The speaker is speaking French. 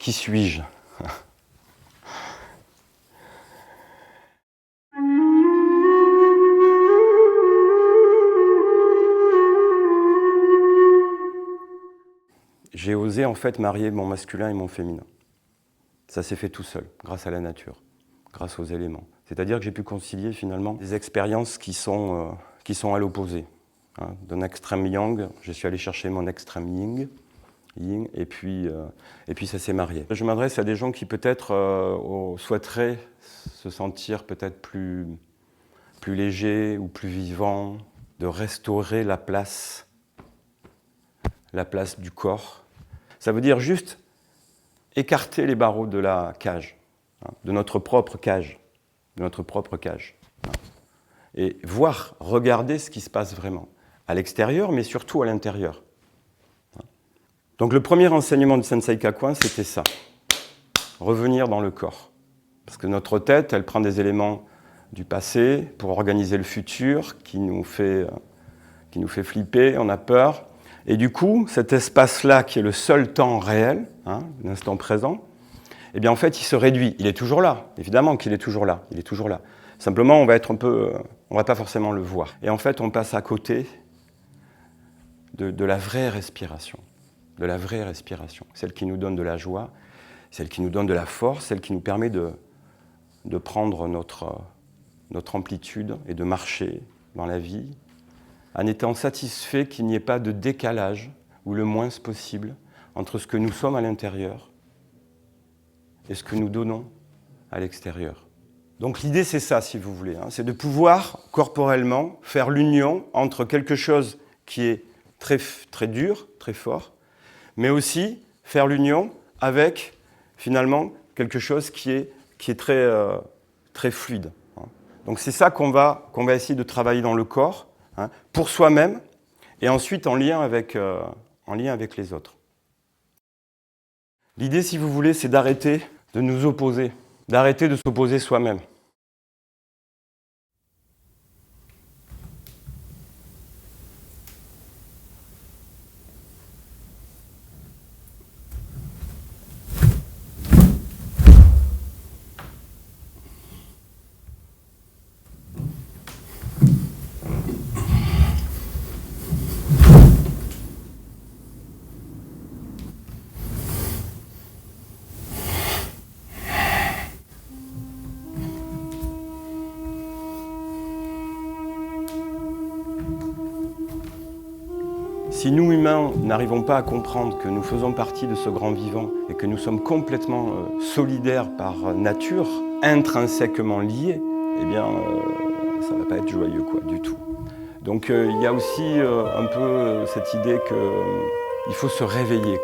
Qui suis-je? J'ai osé en fait marier mon masculin et mon féminin. Ça s'est fait tout seul, grâce à la nature, grâce aux éléments. C'est-à-dire que j'ai pu concilier finalement des expériences qui sont à l'opposé. Hein. D'un extrême yang, je suis allé chercher mon extrême yin, et puis ça s'est marié. Je m'adresse à des gens qui peut-être souhaiteraient se sentir peut-être plus légers ou plus vivants, de restaurer la place du corps. Ça veut dire juste écarter les barreaux de la cage, hein, de notre propre cage, et voir, regarder ce qui se passe vraiment, à l'extérieur, mais surtout à l'intérieur. Donc le premier enseignement du Sensei Kakuin, c'était ça, revenir dans le corps. Parce que notre tête, elle prend des éléments du passé pour organiser le futur, qui nous fait flipper, on a peur. Et du coup, cet espace-là, qui est le seul temps réel, hein, l'instant présent, eh bien en fait, il se réduit. Il est toujours là, évidemment qu'il est toujours là, Simplement, on va pas forcément le voir. Et en fait, on passe à côté de la vraie respiration, celle qui nous donne de la joie, celle qui nous donne de la force, celle qui nous permet de prendre notre amplitude et de marcher dans la vie, en étant satisfait qu'il n'y ait pas de décalage, ou le moins possible, entre ce que nous sommes à l'intérieur et ce que nous donnons à l'extérieur. Donc l'idée, c'est ça, si vous voulez, hein, c'est de pouvoir, corporellement, faire l'union entre quelque chose qui est très, très dur, très fort, mais aussi faire l'union avec, finalement, quelque chose qui est très, très fluide. Hein. Donc c'est ça qu'on va essayer de travailler dans le corps, hein, pour soi-même, et ensuite en lien avec les autres. L'idée, si vous voulez, c'est d'arrêter de nous opposer, d'arrêter de s'opposer soi-même. Si nous, humains, n'arrivons pas à comprendre que nous faisons partie de ce grand vivant et que nous sommes complètement solidaires par nature, intrinsèquement liés, eh bien, ça ne va pas être joyeux, du tout. Donc il y a aussi un peu cette idée qu'il faut se réveiller,